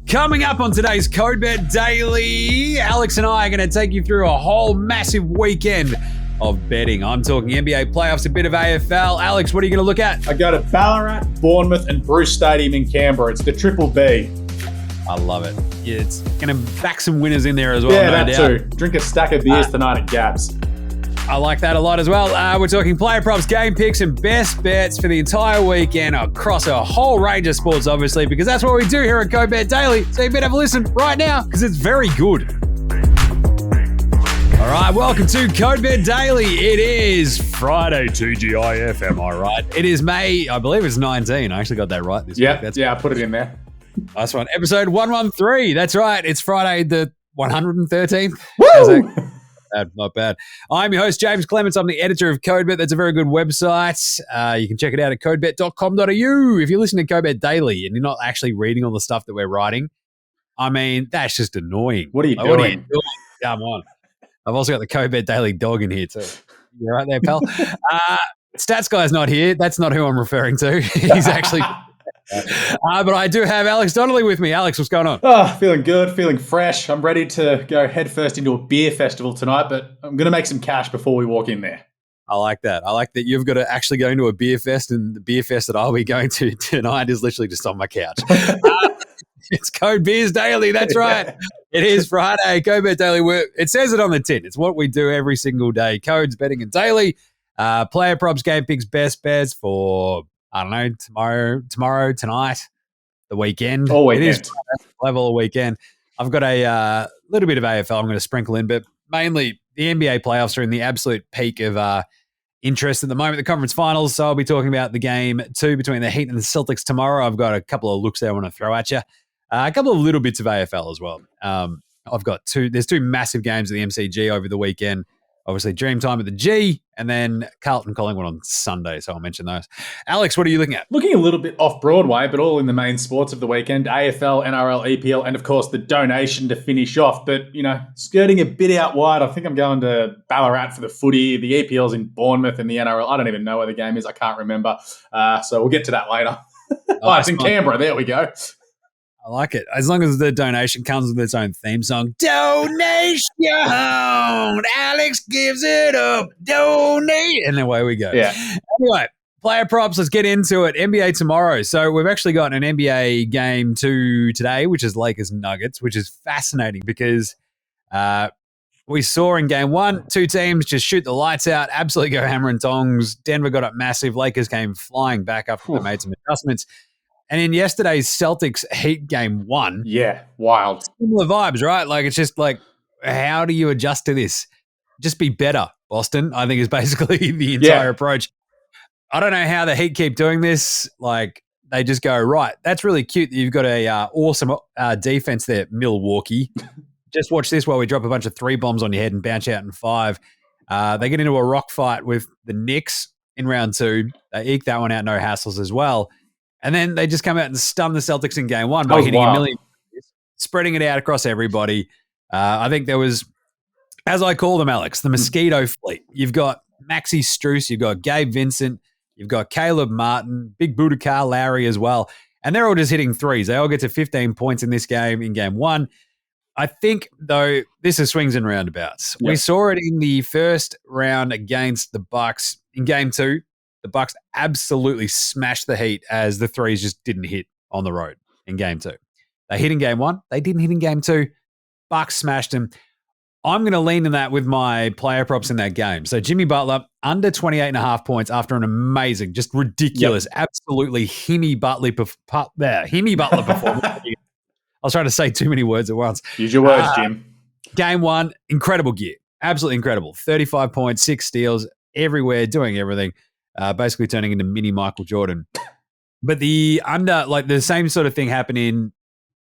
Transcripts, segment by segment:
Coming up on today's CodeBet Daily, Alex and I are going to take you through a whole massive weekend of betting. I'm talking NBA playoffs, a bit of AFL. Alex, what are you going to look at? I go to Ballarat, Bournemouth and Bruce Stadium in Canberra. It's the Triple B. I love it. Yeah, it's going to back some winners in there as well. Yeah, no that doubt. too. Drink a stack of beers tonight at Gabs. I like that a lot as well. We're talking player props, game picks, and best bets for the entire weekend across a whole range of sports, obviously, because that's what we do here at CodeBet Daily. So you better have a listen right now because it's very good. All right, welcome to CodeBet Daily. It is Friday, TGIF, am I right? It is May, I believe it's 19. I actually got that right this week. I put it in there. Nice one. Episode 113. That's right. It's Friday the 113th. Woo! Not bad. I'm your host, Jaymz Clements. I'm the editor of CodeBet. That's a very good website. You can check it out at codebet.com.au. If you listen to CodeBet Daily and you're not actually reading all the stuff that we're writing, I mean, that's just annoying. What are you doing? Come on. I've also got the CodeBet Daily dog in here too. You right there, pal? Stats guy's not here. That's not who I'm referring to. He's actually... but I do have Alex Donnelly with me. Alex, what's going on? Feeling good, feeling fresh. I'm ready to go headfirst into a beer festival tonight, but I'm going to make some cash before we walk in there. I like that. I like that you've got to actually go into a beer fest, and the beer fest that I'll be going to tonight is literally just on my couch. It's Code Beers Daily. That's right. It is Friday. CodeBet Daily. It says it on the tin. It's what we do every single day. Codes, betting, and daily. Player props, game picks, best bets for... I don't know, tomorrow, tonight, the weekend. All weekend. It is level of weekend. I've got a little bit of AFL I'm going to sprinkle in, but mainly the NBA playoffs are in the absolute peak of interest at the moment, the conference finals. So I'll be talking about the game 2 between the Heat and the Celtics tomorrow. I've got a couple of looks there I want to throw at you. A couple of little bits of AFL as well. I've got there's 2 massive games at the MCG over the weekend. Obviously, Dreamtime at the G, and then Carlton Collingwood on Sunday, so I'll mention those. Alex, what are you looking at? Looking a little bit off Broadway, but all in the main sports of the weekend, AFL, NRL, EPL, and of course the donation to finish off. But, skirting a bit out wide, I think I'm going to Ballarat for the footy. The EPL's in Bournemouth and the NRL. I don't even know where the game is. I can't remember. So we'll get to that later. It's in Canberra. There we go. I like it. As long as the donation comes with its own theme song. Donation! Alex gives it up. Donate! And away we go. Yeah. Anyway, player props. Let's get into it. NBA tomorrow. So we've actually got an NBA game 2 today, which is Lakers Nuggets, which is fascinating because we saw in game 1, 2 teams just shoot the lights out, absolutely go hammer and tongs. Denver got up massive. Lakers came flying back after they made some adjustments. And in yesterday's Celtics Heat game 1, yeah, wild. Similar vibes, right? Like, it's just like, how do you adjust to this? Just be better, Boston, I think is basically the entire approach. I don't know how the Heat keep doing this. Like, they just go, right, that's really cute that you've got a awesome defense there, Milwaukee. Just watch this while we drop a bunch of 3 bombs on your head and bounce out in 5. They get into a rock fight with the Knicks in round 2. They eke that one out, no hassles as well. And then they just come out and stun the Celtics in game 1 by hitting a million, spreading it out across everybody. I think there was, as I call them, Alex, the mosquito fleet. You've got Maxi Strus, you've got Gabe Vincent, you've got Caleb Martin, Big Budakar Lowry as well. And they're all just hitting threes. They all get to 15 points in this game in game 1. I think, though, this is swings and roundabouts. Yep. We saw it in the first round against the Bucks. In game 2, the Bucks absolutely smashed the Heat as the threes just didn't hit on the road in game 2. They hit in game 1. They didn't hit in game 2. Bucks smashed them. I'm going to lean in that with my player props in that game. So Jimmy Butler, under 28.5 points after an amazing, just ridiculous, absolutely Himmy Butler performance. I was trying to say too many words at once. Use your words, Jim. Game 1, incredible gear. Absolutely incredible. 35 points, 6 steals, everywhere, doing everything. Basically turning into mini Michael Jordan. But the same sort of thing happened in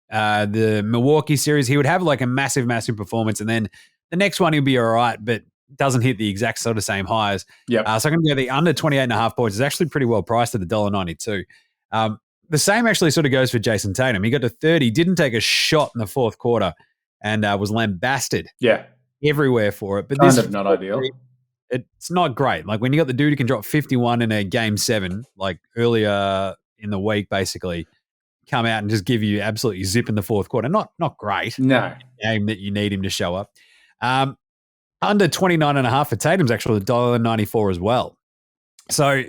the Milwaukee series. He would have like a massive, massive performance, and then the next one he'll be all right, but doesn't hit the exact sort of same highs. Yep. So I'm going to go the under 28.5 points. It's actually pretty well priced at $1.92. The same actually sort of goes for Jason Tatum. He got to 30, didn't take a shot in the fourth quarter, and was lambasted everywhere for it. But kind this of not ideal. It's not great. Like when you got the dude who can drop 51 in a game 7, like earlier in the week, basically, come out and just give you absolutely zip in the fourth quarter. Not great. No. Game that you need him to show up. Under 29.5 for Tatum's actually $1.94 as well. So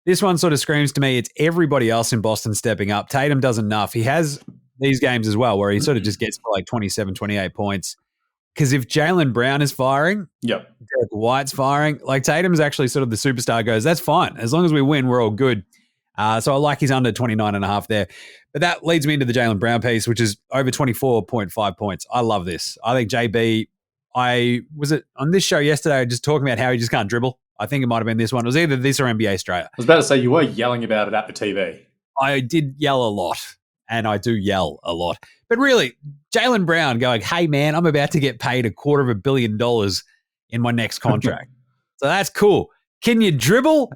this one sort of screams to me it's everybody else in Boston stepping up. Tatum does enough. He has these games as well where he sort of just gets to like 27, 28 points. Because if Jaylen Brown is firing, Yep. Derek White's firing, like Tatum's actually sort of the superstar goes, that's fine. As long as we win, we're all good. So I like he's under 29.5 there. But that leads me into the Jaylen Brown piece, which is over 24.5 points. I love this. I think JB, was it on this show yesterday just talking about how he just can't dribble? I think it might have been this one. It was either this or NBA Australia. I was about to say you were yelling about it at the TV. I did yell a lot, and I do yell a lot. But really, Jaylen Brown going, hey, man, I'm about to get paid $250 million in my next contract. So that's cool. Can you dribble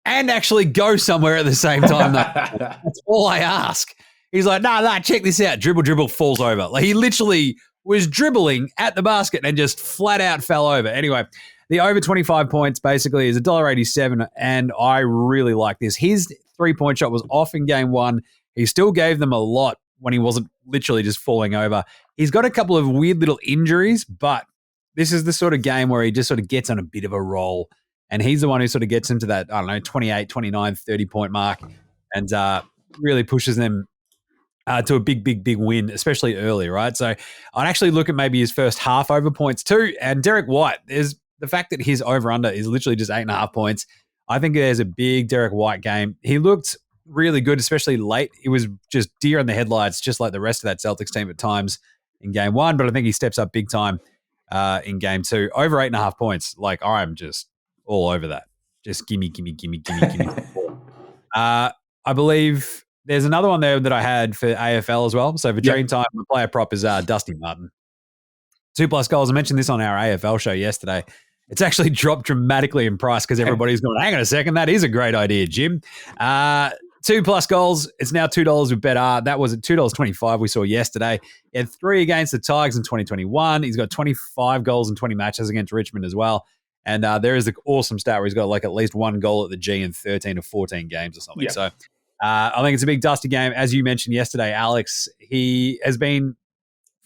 and actually go somewhere at the same time? That's all I ask. He's like, nah, check this out. Dribble, falls over. Like he literally was dribbling at the basket and just flat out fell over. Anyway, the over 25 points basically is $1.87, and I really like this. His three-point shot was off in game one. He still gave them a lot when he wasn't literally just falling over. He's got a couple of weird little injuries, but this is the sort of game where he just sort of gets on a bit of a roll, and he's the one who sort of gets into that, 28, 29, 30-point mark and really pushes them to a big win, especially early, right? So I'd actually look at maybe his first half over points too. And Derek White, there's the fact that his over-under is literally just 8.5 points. I think there's a big Derek White game. He looked really good, especially late. It was just deer in the headlights, just like the rest of that Celtics team at times in game one. But I think he steps up big time in game two. Over 8.5 points. Like, I'm just all over that. Just gimme. I believe there's another one there that I had for AFL as well. So for Dream Time, the player prop is Dusty Martin. 2+ goals. I mentioned this on our AFL show yesterday. It's actually dropped dramatically in price because everybody's going, hang on a second, that is a great idea, Jim. 2+ goals. It's now $2 with BetR. That was at $2.25 we saw yesterday. He had 3 against the Tigers in 2021. He's got 25 goals in 20 matches against Richmond as well. And there is an awesome stat where he's got like at least 1 goal at the G in 13 or 14 games or something. Yeah. So I think it's a big Dusty game. As you mentioned yesterday, Alex, he has been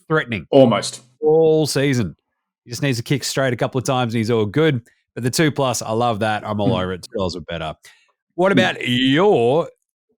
threatening. Almost. All season. He just needs to kick straight a couple of times and he's all good. But the 2+, I love that. I'm all over it. $2 or better. What about your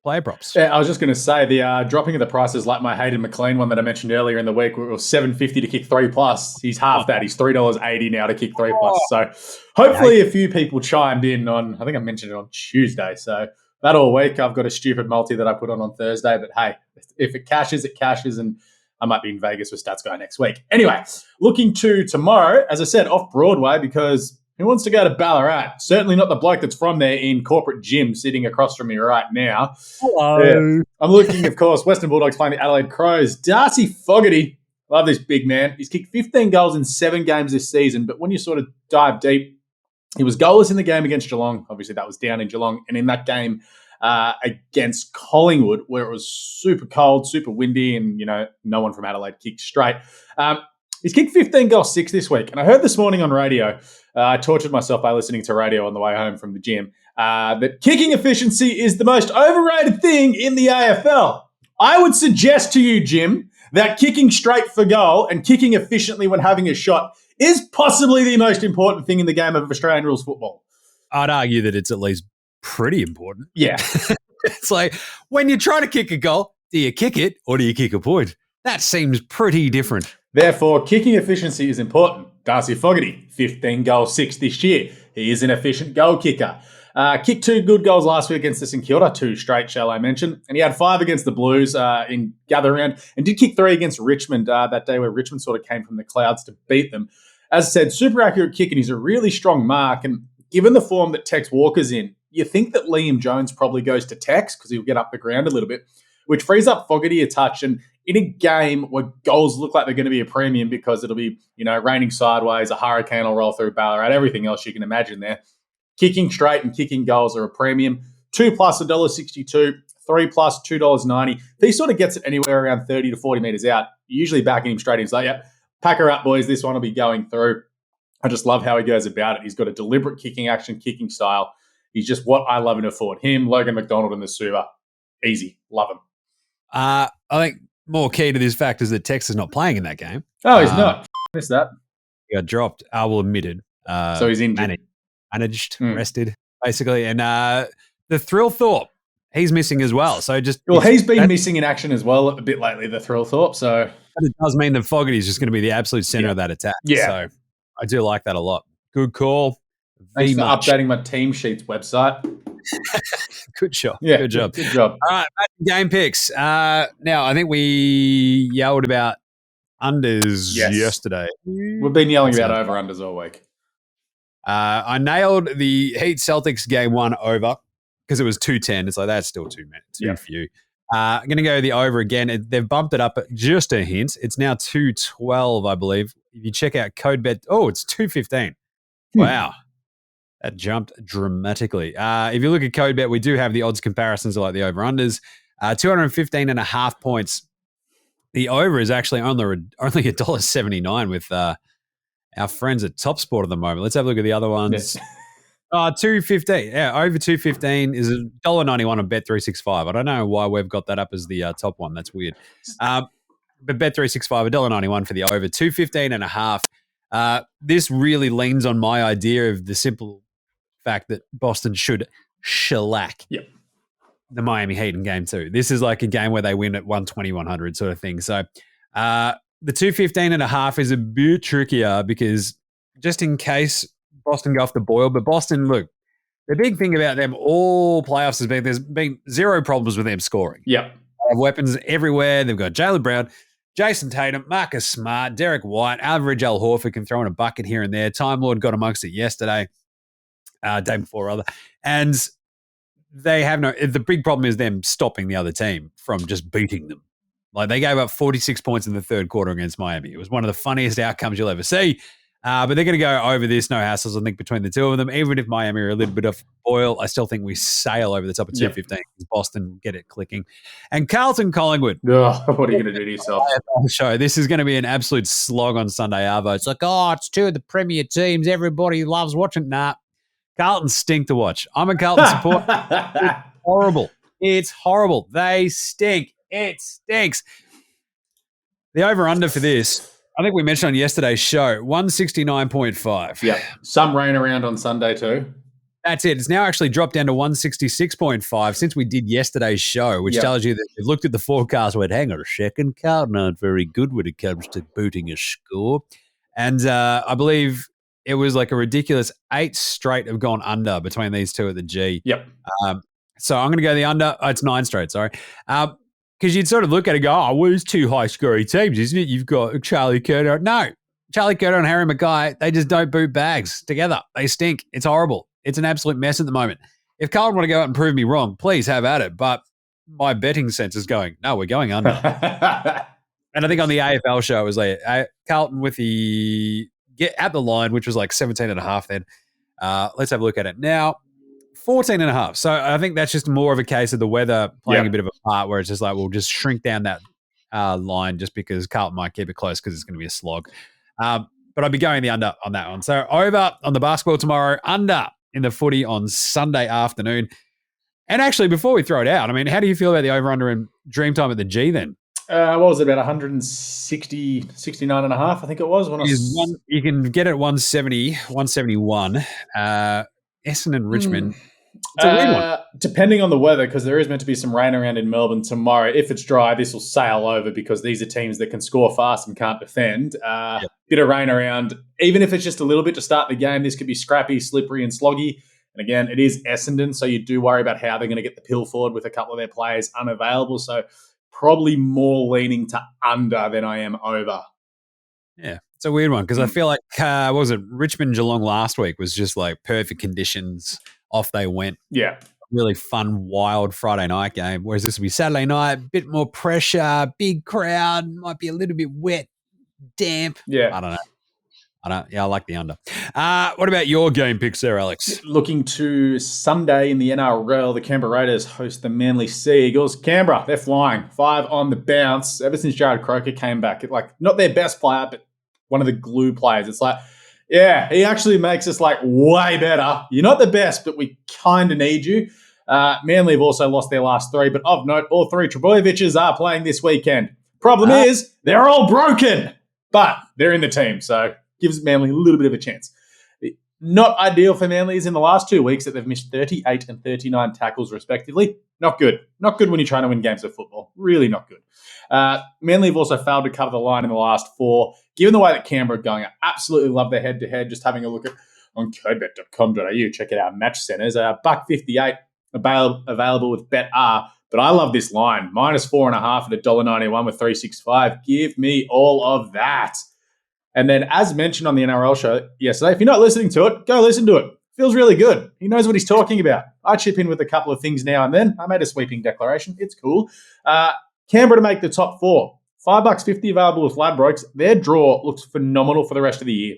player props? Yeah, I was just going to say the dropping of the prices like my Hayden McLean one that I mentioned earlier in the week where it was $7.50 to kick 3+. He's half that. He's $3.80 now to kick 3+. So hopefully a few people chimed in on, I think I mentioned it on Tuesday. So that all week I've got a stupid multi that I put on Thursday. But hey, if it cashes, it cashes. And I might be in Vegas with Stats Guy next week. Anyway, looking to tomorrow, as I said, off Broadway because who wants to go to Ballarat? Certainly not the bloke that's from there in corporate gym sitting across from me right now. Hello. Yeah. I'm looking, of course, Western Bulldogs playing the Adelaide Crows. Darcy Fogarty, love this big man. He's kicked 15 goals in 7 games this season, but when you sort of dive deep, he was goalless in the game against Geelong. Obviously, that was down in Geelong. And in that game against Collingwood, where it was super cold, super windy, and, no one from Adelaide kicked straight. He's kicked 15 goals 6 this week. And I heard this morning on radio, I tortured myself by listening to radio on the way home from the gym, that kicking efficiency is the most overrated thing in the AFL. I would suggest to you, Jim, that kicking straight for goal and kicking efficiently when having a shot is possibly the most important thing in the game of Australian rules football. I'd argue that it's at least pretty important. Yeah. It's like when you're trying to kick a goal, do you kick it or do you kick a point? That seems pretty different. Therefore, kicking efficiency is important. Darcy Fogarty, 15 goals 6 this year. He is an efficient goal kicker. Kicked 2 good goals last week against the St Kilda, 2 straight, shall I mention. And he had 5 against the Blues in gather round and did kick 3 against Richmond that day where Richmond sort of came from the clouds to beat them. As I said, super accurate kick and he's a really strong mark. And given the form that Tex Walker's in, you think that Liam Jones probably goes to Tex because he'll get up the ground a little bit, which frees up Fogarty a touch. And in a game where goals look like they're going to be a premium because it'll be, raining sideways, a hurricane will roll through Ballarat, everything else you can imagine there. Kicking straight and kicking goals are a premium. 2+ $1.62, 3+ $2.90. If he sort of gets it anywhere around 30 to 40 metres out, usually backing him straight in. He's like, yeah, pack her up, boys. This one will be going through. I just love how he goes about it. He's got a deliberate kicking action, kicking style. He's just what I love in a forward. Him, Logan McDonald, and the Suva. Easy. Love him. I think more key to this fact is that Tex is not playing in that game. Oh, he's not. Missed that. He got dropped. Admitted. So he's injured. Managed, rested, basically. And the Thrillthorpe, he's missing as well. So he's been missing in action as well a bit lately, the Thrillthorpe. So it does mean that Fogarty is just going to be the absolute center of that attack. Yeah. So I do like that a lot. Good call. Thanks for updating my Team Sheets website. Good job. Yeah, good job. Good job. All right, back to game picks. Now, I think we yelled about unders yesterday. We've been yelling about over-unders all week. I nailed the Heat Celtics game 1 over because it was 210. It's like, that's still too few. I'm going to go the over again. They've bumped it up just a hint. It's now 212, I believe. If you check out CodeBet, it's 215. Wow. That jumped dramatically. If you look at CodeBet, we do have the odds comparisons of like the over-unders. 215.5 points. The over is actually only $1.79 with our friends at Top Sport at the moment. Let's have a look at the other ones. 215. Yeah, over 215 is $1.91 on Bet365. I don't know why we've got that up as the top one. That's weird. But Bet365, $1.91 for the over, 215.5. This really leans on my idea of the simple fact that Boston should shellac the Miami Heat in game 2. This is like a game where they win at 120, 100 sort of thing. So the 215.5 is a bit trickier because just in case Boston go off the boil, but Boston, look, the big thing about them all playoffs has been there's been zero problems with them scoring. Yep. They have weapons everywhere. They've got Jaylen Brown, Jason Tatum, Marcus Smart, Derek White, average Al Horford can throw in a bucket here and there. Time Lord got amongst it yesterday, day before rather. And they have the big problem is them stopping the other team from just beating them. Like they gave up 46 points in the third quarter against Miami. It was one of the funniest outcomes you'll ever see. But they're going to go over this, no hassles, I think, between the two of them. Even if Miami are a little bit off boil, I still think we sail over the top of 215. Boston get it clicking. And Carlton Collingwood. What are you going to do to yourself? Show. This is going to be an absolute slog on Sunday, Arvo. It's like, it's two of the premier teams. Everybody loves watching. Nah, Carlton stink to watch. I'm a Carlton supporter. It's horrible. It's horrible. They stink. It stinks. The over-under for this, I think we mentioned on yesterday's show, 169.5. Yeah. Some rain around on Sunday too. That's it. It's now actually dropped down to 166.5 since we did yesterday's show, which tells you that they've looked at the forecast and went, hang on a second, Carlton aren't very good when it comes to booting a score. And I believe it was like a ridiculous 8 straight have gone under between these two at the G. Yep. So I'm going to go the under. It's 9 straight, sorry. Because you'd sort of look at it and go, it's 2 high-scoring teams, isn't it? You've got Charlie Curto. No, Charlie Curto and Harry Mackay, they just don't boot bags together. They stink. It's horrible. It's an absolute mess at the moment. If Carlton want to go out and prove me wrong, please have at it. But my betting sense is going, no, we're going under. And I think on the AFL show, it was like Carlton with the get at the line, which was like 17.5 then. Let's have a look at it now. 14.5. So I think that's just more of a case of the weather playing a bit of a part where it's just like, we'll just shrink down that line just because Carlton might keep it close because it's going to be a slog. But I'd be going the under on that one. So over on the basketball tomorrow, under in the footy on Sunday afternoon. And actually, before we throw it out, I mean, how do you feel about the over-under in Dreamtime at the G then? What was it, about 69.5, I think it was. You can get it 170, 171. Essendon, Richmond. It's a weird one. Depending on the weather, because there is meant to be some rain around in Melbourne tomorrow. If it's dry, this will sail over because these are teams that can score fast and can't defend. Bit of rain around. Even if it's just a little bit to start the game, this could be scrappy, slippery and sloggy. And again, it is Essendon, so you do worry about how they're going to get the pill forward with a couple of their players unavailable. So probably more leaning to under than I am over. Yeah, it's a weird one because I feel like, what was it, Richmond-Geelong last week was just like perfect conditions. Off they went. Yeah. Really fun, wild Friday night game. Whereas this will be Saturday night, bit more pressure, big crowd, might be a little bit wet, damp. Yeah. I don't know. I like the under. What about your game picks there, Alex? Looking to Sunday in the NRL, the Canberra Raiders host the Manly Sea Eagles. Canberra, they're flying. 5 on the bounce. Ever since Jared Croker came back, not their best player, but one of the glue players. It's like, yeah, he actually makes us way better. You're not the best, but we kind of need you. Manly have also lost their last 3, but of note, all 3 Trebojeviches are playing this weekend. Problem is, they're all broken, but they're in the team, so gives Manly a little bit of a chance. Not ideal for Manly is in the last 2 weeks that they've missed 38 and 39 tackles, respectively. Not good. Not good when you're trying to win games of football. Really not good. Manly have also failed to cover the line in the last 4. Given the way that Canberra are going, I absolutely love their head-to-head. Just having a look at on codebet.com.au, check it out, match centres. $1.58 available with BetR. But I love this line. -4.5 at $1.91 with 365. Give me all of that. And then, as mentioned on the NRL show yesterday, if you're not listening to it, go listen to it. Feels really good. He knows what he's talking about. I chip in with a couple of things now and then. I made a sweeping declaration. It's cool. Canberra to make the top 4. $5.50 available with Ladbrokes. Their draw looks phenomenal for the rest of the year.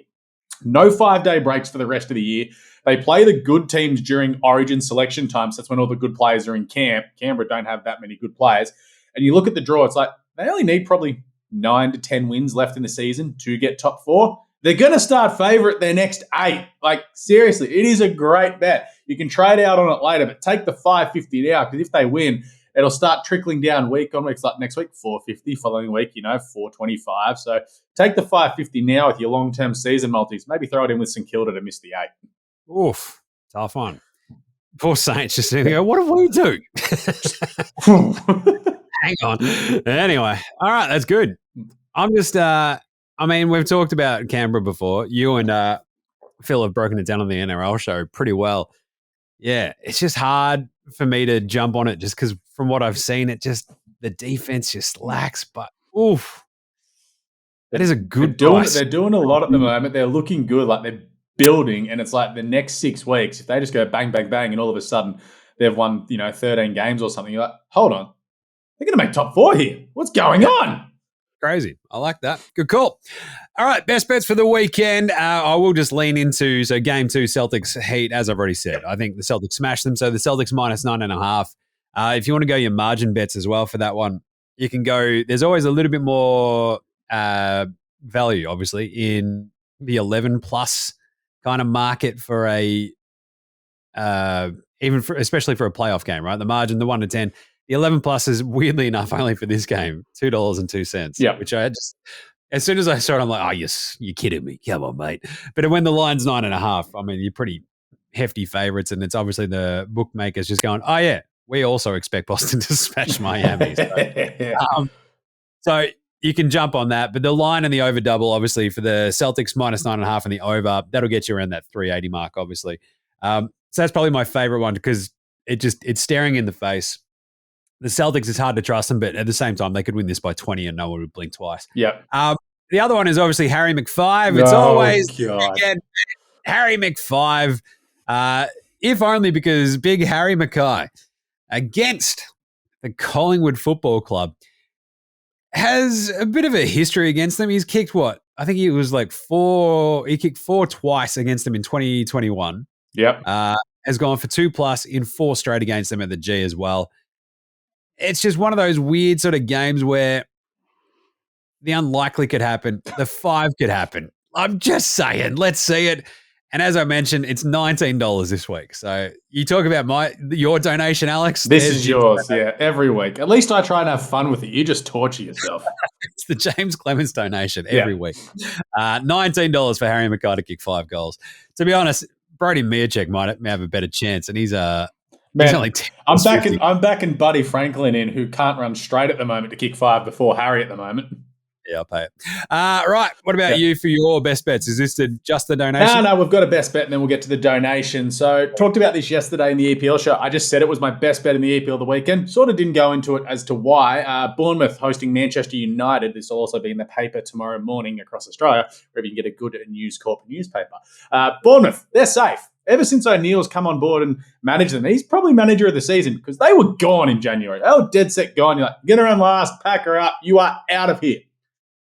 No 5-day breaks for the rest of the year. They play the good teams during Origin selection time, so that's when all the good players are in camp. Canberra don't have that many good players. And you look at the draw, it's like they only need probably 9 to 10 wins left in the season to get top 4. They're going to start favourite their next 8. Like, seriously, it is a great bet. You can trade out on it later, but take the $5.50 now, because if they win, it'll start trickling down week on week. Like next week, $4.50. Following week, $4.25. So take the $5.50 now with your long-term season multis. Maybe throw it in with St Kilda to miss the 8. Oof, tough one. Poor Saints just sitting there. What do we do? Hang on. Anyway, all right, that's good. I'm just, we've talked about Canberra before. You and Phil have broken it down on the NRL show pretty well. Yeah, it's just hard for me to jump on it just because from what I've seen, the defense just lacks. But oof, that is a good price. They're doing a lot at the moment. They're looking good, like they're building, and it's like the next 6 weeks, if they just go bang, bang, bang, and all of a sudden they've won, 13 games or something, you're like, hold on, they're going to make top 4 here. What's going on? Crazy. I like that. Good call. All right, best bets for the weekend. I will just lean into, game 2, Celtics Heat, as I've already said. I think the Celtics smashed them, so the Celtics -9.5. If you want to go your margin bets as well for that one, you can go, there's always a little bit more value, obviously, in the 11-plus kind of market for especially for a playoff game, right? The margin, the 1 to 10. The 11-plus is weirdly enough only for this game, $2.02. Yeah. Which I just, as soon as I saw it, I'm like, oh, yes, you're kidding me. Come on, mate. But when the line's 9.5, you're pretty hefty favorites, and it's obviously the bookmakers just going, oh, yeah, we also expect Boston to smash Miami. So you can jump on that. But the line and the over double, obviously, for the Celtics -9.5 and the over, that'll get you around that 380 mark, obviously. So that's probably my favorite one because it's staring in the face. The Celtics, it's hard to trust them, but at the same time, they could win this by 20 and no one would blink twice. Yeah. The other one is obviously Harry McFive. It's always again, Harry McFive, if only because big Harry Mackay against the Collingwood Football Club has a bit of a history against them. He's kicked what? I think he was like 4. He kicked 4 twice against them in 2021. Yep. Has gone for 2+ in 4 straight against them at the G as well. It's just one of those weird sort of games where the unlikely could happen. The 5 could happen. I'm just saying, let's see it. And as I mentioned, it's $19 this week. So you talk about your donation, Alex. This is yours, every week. At least I try and have fun with it. You just torture yourself. It's the Jaymz Clements donation every week. $19 for Harry Mackay to kick 5 goals. To be honest, Brody Mirchek might have a better chance, and he's only 10. I'm backing Buddy Franklin in, who can't run straight at the moment, to kick 5 before Harry at the moment. Yeah, I'll pay it. Right. What about you for your best bets? Is this just the donation? No, we've got a best bet and then we'll get to the donation. So talked about this yesterday in the EPL show. I just said it was my best bet in the EPL the weekend. Sort of didn't go into it as to why. Bournemouth hosting Manchester United. This will also be in the paper tomorrow morning across Australia, wherever you can get a good News Corp newspaper. Bournemouth, they're safe. Ever since O'Neill's come on board and managed them, he's probably manager of the season because they were gone in January. They were dead set gone. You're like, get around last, pack her up. You are out of here.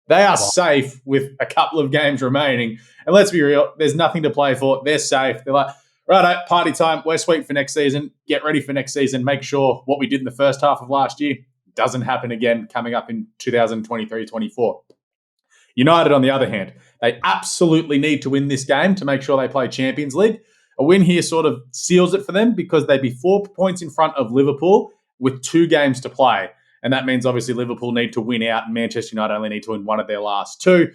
They are safe with a couple of games remaining. And let's be real, there's nothing to play for. They're safe. They're like, righto, party time. We're sweet for next season. Get ready for next season. Make sure what we did in the first half of last year doesn't happen again coming up in 2023-24. United, on the other hand, they absolutely need to win this game to make sure they play Champions League. A win here sort of seals it for them because they'd be 4 points in front of Liverpool with 2 games to play. And that means obviously Liverpool need to win out and Manchester United only need to win one of their last 2.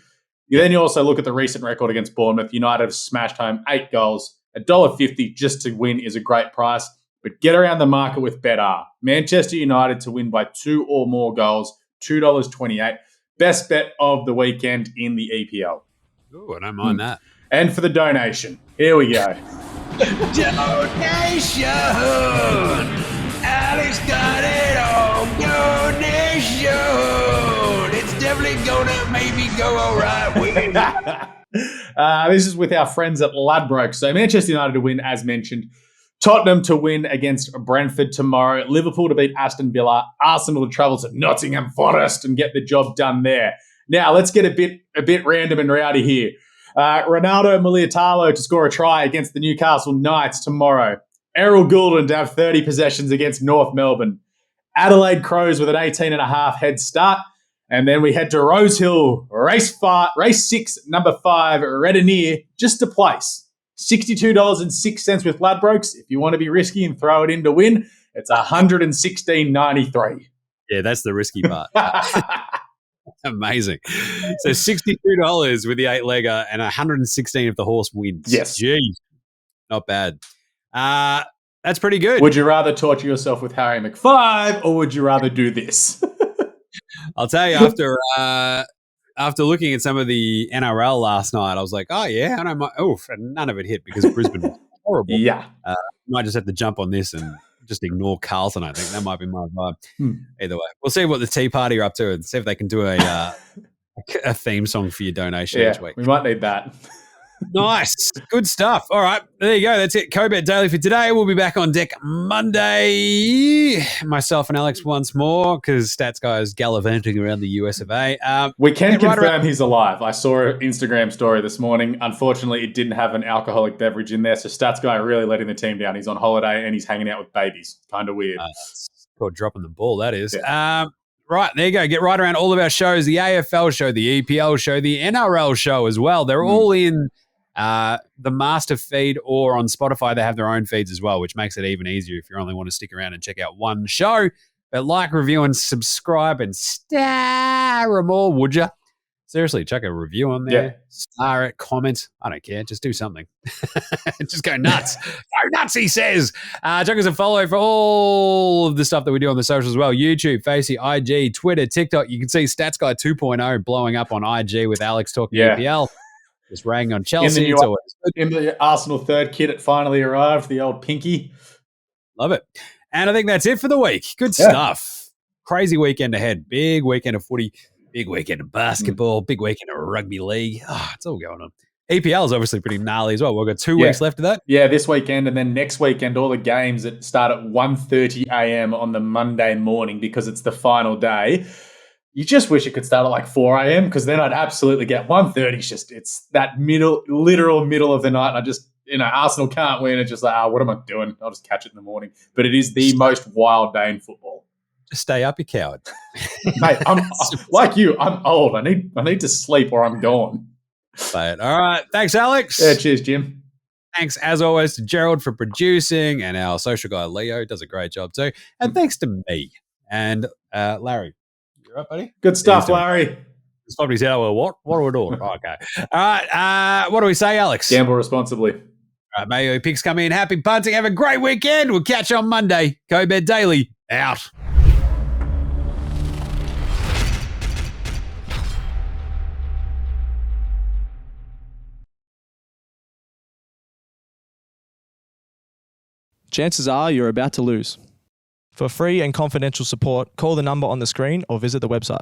Then you also look at the recent record against Bournemouth. United have smashed home 8 goals. $1.50 just to win is a great price. But get around the market with BetR. Manchester United to win by 2 or more goals, $2.28. Best bet of the weekend in the EPL. Ooh, I don't mind that. And for the donation, here we go. Donation! Alex got it all. Donation! It's definitely gonna maybe go all right with This is with our friends at Ladbrokes. So Manchester United to win, as mentioned. Tottenham to win against Brentford tomorrow. Liverpool to beat Aston Villa. Arsenal to travel to Nottingham Forest and get the job done there. Now, let's get a bit random and rowdy here. Ronaldo Miliatalo to score a try against the Newcastle Knights tomorrow. Errol Goulden to have 30 possessions against North Melbourne. Adelaide Crows with an 18.5 head start. And then we head to Rosehill, race 6, number 5, Redenier, just to place. $62.06 with Ladbrokes. If you want to be risky and throw it in to win, it's $116.93. Yeah, that's the risky part. Amazing. So $62 with the 8-legger and $116 if the horse wins. Yes. Gee, not bad. That's pretty good. Would you rather torture yourself with Harry McFive or would you rather do this? I'll tell you, after looking at some of the NRL last night, I was like, oh, yeah, I don't mind. Oof, and none of it hit because Brisbane was horrible. Yeah. Might just have to jump on this and just ignore Carlton, I think. That might be my vibe. Either way. We'll see what the Tea Party are up to and see if they can do a theme song for your donation each week. We might need that. Nice. Good stuff. All right. There you go. That's it. Co-Bet Daily for today. We'll be back on deck Monday. Myself and Alex once more because Stats Guy is gallivanting around the US of A. We can confirm he's alive. I saw an Instagram story this morning. Unfortunately, it didn't have an alcoholic beverage in there. So Stats Guy really letting the team down. He's on holiday and he's hanging out with babies. Kind of weird. It's called dropping the ball, that is. Yeah. Right, there you go. Get right around all of our shows, the AFL show, the EPL show, the NRL show as well. They're all in the master feed or on Spotify. They have their own feeds as well, which makes it even easier if you only want to stick around and check out one show. But like, review, and subscribe and star them all, would you? Seriously, chuck a review on there. Yeah. Star it, comment. I don't care. Just do something. Just go nuts. Go nuts, he says. Chuck us a follow for all of the stuff that we do on the socials as well. YouTube, Facey, IG, Twitter, TikTok. You can see Stats Guy 2.0 blowing up on IG with Alex talking EPL. Just ragging on Chelsea. In the Arsenal third kit, it finally arrived, the old pinky. Love it. And I think that's it for the week. Good stuff. Crazy weekend ahead. Big weekend of footy. Big weekend of basketball, big weekend of rugby league. It's all going on. EPL is obviously pretty gnarly as well. We've got 2 weeks left of that. Yeah, this weekend and then next weekend, all the games that start at 1:30 a.m. on the Monday morning because it's the final day. You just wish it could start at like 4 a.m. because then I'd absolutely get 1:30. It's that literal middle of the night. And I just, Arsenal can't win. It's just like, what am I doing? I'll just catch it in the morning. But it is the most wild day in football. Just stay up, you coward. Mate, I'm like you. I'm old. I need to sleep or I'm gone. But all right. Thanks, Alex. Yeah, cheers, Jim. Thanks, as always, to Gerald for producing, and our social guy, Leo, does a great job too. And thanks to me and Larry. You right, buddy? Good stuff, Larry. It's probably said, well, what are we doing? Okay. All right. What do we say, Alex? Gamble responsibly. All right, may your picks come in. Happy punting. Have a great weekend. We'll catch you on Monday. Go Bet Daily. Out. Chances are you're about to lose. For free and confidential support, call the number on the screen or visit the website.